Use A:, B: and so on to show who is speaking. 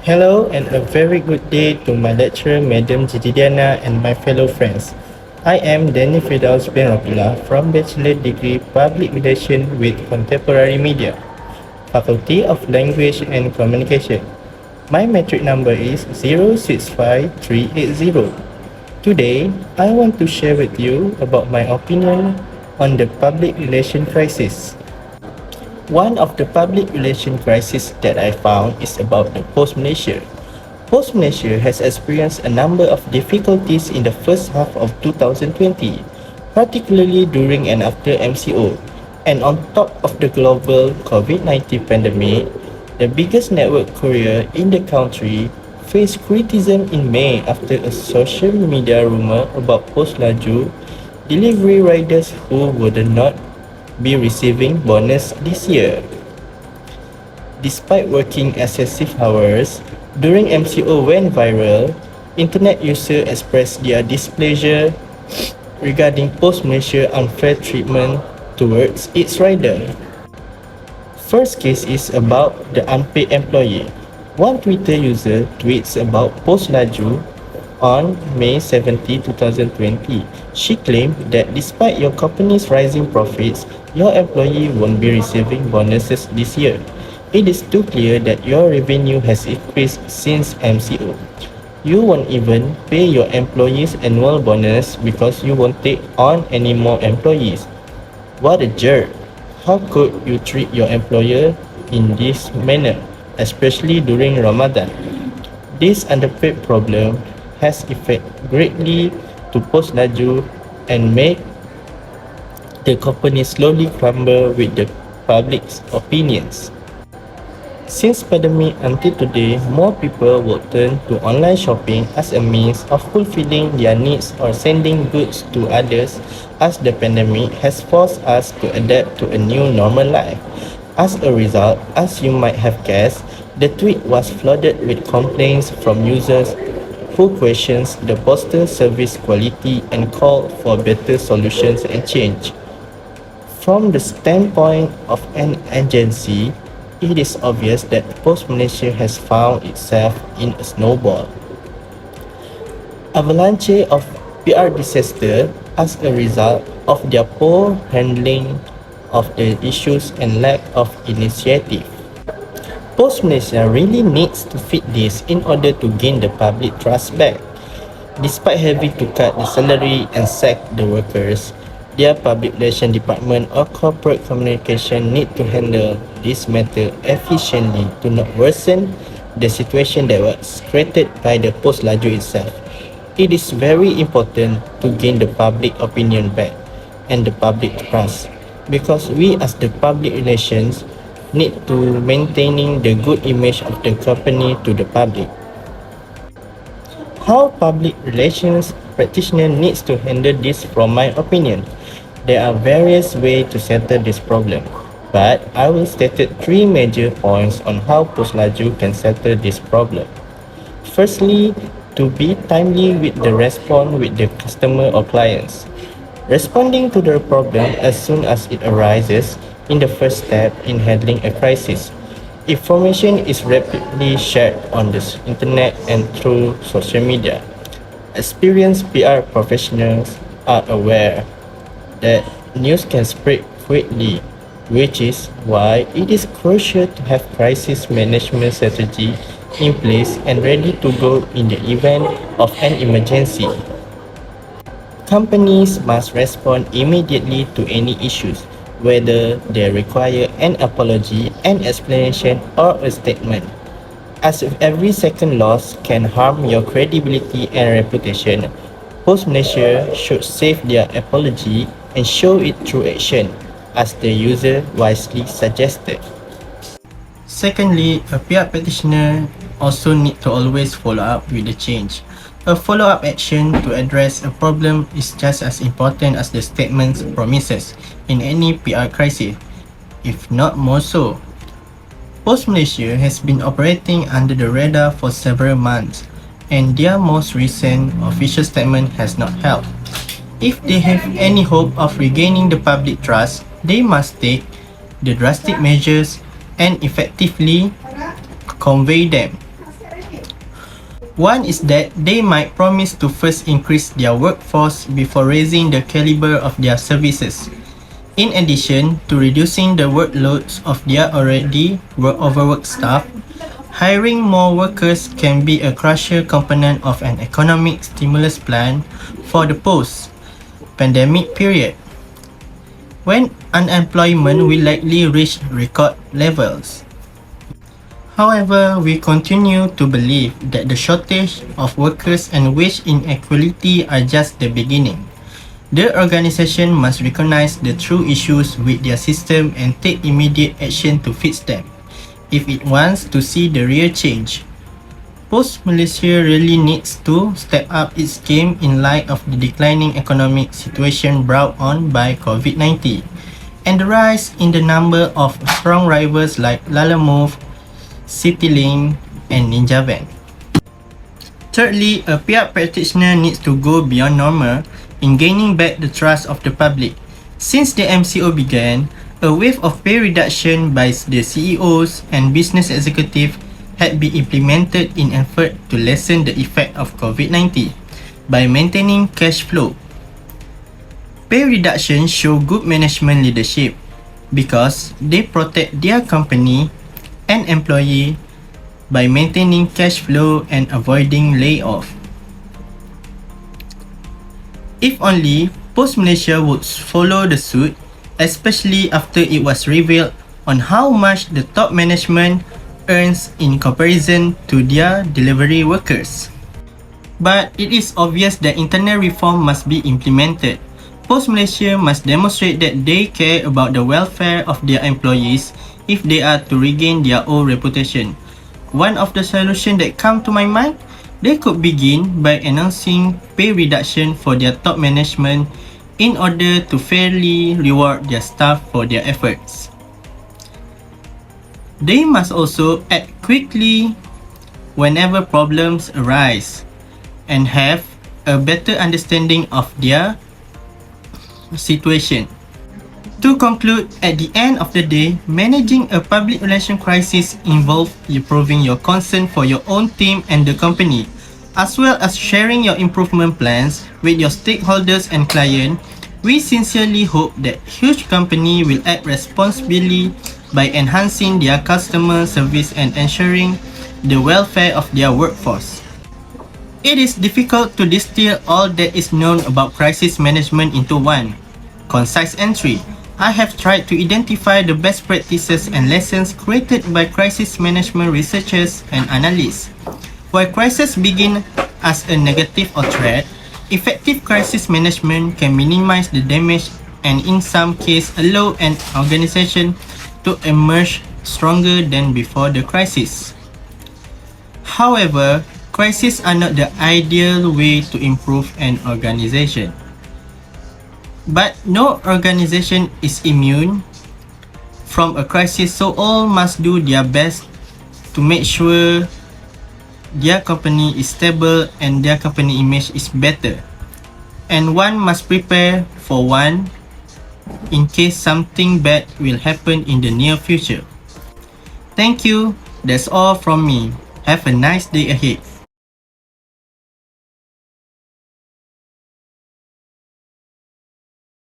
A: Hello and a very good day to my lecturer, Madam Jididiana, and my fellow friends. I am Danial Firdaus bin Abdullah from Bachelor Degree Public Relations with Contemporary Media, Faculty of Language and Communication. My metric number is 065380. Today, I want to share with you about my opinion on the public relation crisis. One of the public relation crises that I found is about the post-Malaysia. Post-Malaysia has experienced a number of difficulties in the first half of 2020, particularly during and after MCO. And on top of the global COVID-19 pandemic, the biggest network courier in the country faced criticism in May after a social media rumor about post-laju delivery riders who would not be receiving bonus this year. Despite working excessive hours, during MCO went viral, internet users expressed their displeasure regarding post-Malaysia unfair treatment towards its rider. First case is about the unpaid employee. One Twitter user tweets about post-laju on May 17, 2020. She claimed that despite your company's rising profits, your employee won't be receiving bonuses this year. It is too clear that your revenue has increased since MCO. You won't even pay your employees annual bonus because you won't take on any more employees. What a jerk! How could you treat your employer in this manner, especially during Ramadan? This underpaid problem has affected greatly to post-laju and make the company slowly crumble with the public's opinions. Since pandemic until today, more people will turn to online shopping as a means of fulfilling their needs or sending goods to others as the pandemic has forced us to adapt to a new normal life. As a result, as you might have guessed, the tweet was flooded with complaints from users who questions the postal service quality and call for better solutions and change. From the standpoint of an agency, it is obvious that Post Malaysia has found itself in a snowball avalanche of PR disaster as a result of their poor handling of the issues and lack of initiative. Post Malaysia really needs to fix this in order to gain the public trust back. Despite having to cut the salary and sack the workers, their public relations department or corporate communication need to handle this matter efficiently to not worsen the situation that was created by the post-laju itself. It is very important to gain the public opinion back and the public trust because we as the public relations need to maintaining the good image of the company to the public. How public relations practitioner needs to handle this from my opinion. There are various ways to settle this problem, but I will state 3 major points on how post-laju can settle this problem. Firstly, to be timely with the response with the customer or clients. Responding to the problem as soon as it arises in the first step in handling a crisis. Information is rapidly shared on the internet and through social media. Experienced PR professionals are aware that news can spread quickly, which is why it is crucial to have crisis management strategy in place and ready to go in the event of an emergency. Companies must respond immediately to any issues, whether they require an apology, an explanation, or a statement. As if every second loss can harm your credibility and reputation, Post Malaysia should save their apology and show it through action, as the user wisely suggested. Secondly, a PR practitioner also need to always follow up with the change. A follow-up action to address a problem is just as important as the statement's promises in any PR crisis, if not more so. Post Malaysia has been operating under the radar for several months, and their most recent official statement has not helped. If they have any hope of regaining the public trust, they must take the drastic measures and effectively convey them. One is that they might promise to first increase their workforce before raising the caliber of their services. In addition to reducing the workloads of their already overworked staff, hiring more workers can be a crucial component of an economic stimulus plan for the post-pandemic period, when unemployment will likely reach record levels. However, we continue to believe that the shortage of workers and wage inequality are just the beginning. The organization must recognize the true issues with their system and take immediate action to fix them if it wants to see the real change. Post Malaysia really needs to step up its game in light of the declining economic situation brought on by COVID-19 and the rise in the number of strong rivals like Lalamove, CityLink, and NinjaVan. Thirdly, a PR practitioner needs to go beyond normal in gaining back the trust of the public. Since the MCO began, a wave of pay reduction by the CEOs and business executives had been implemented in effort to lessen the effect of COVID-19 by maintaining cash flow. Pay reductions show good management leadership because they protect their company and employee by maintaining cash flow and avoiding layoff. If only Post Malaysia would follow the suit, especially after it was revealed on how much the top management earns in comparison to their delivery workers. But it is obvious that internal reform must be implemented. Post Malaysia must demonstrate that they care about the welfare of their employees if they are to regain their old reputation. One of the solutions that come to my mind, they could begin by announcing pay reduction for their top management in order to fairly reward their staff for their efforts. They must also act quickly whenever problems arise and have a better understanding of their situation. To conclude, at the end of the day, managing a public relation crisis involves improving your concern for your own team and the company, as well as sharing your improvement plans with your stakeholders and clients. We sincerely hope that huge companies will act responsibly by enhancing their customer service and ensuring the welfare of their workforce. It is difficult to distill all that is known about crisis management into one concise entry. I have tried to identify the best practices and lessons created by crisis management researchers and analysts. While crises begin as a negative or threat, effective crisis management can minimize the damage and in some cases allow an organization to emerge stronger than before the crisis. However, crises are not the ideal way to improve an organization. But no organization is immune from a crisis, so all must do their best to make sure their company is stable and their company image is better. And one must prepare for one in case something bad will happen in the near future. Thank you. That's all from me. Have a nice day ahead.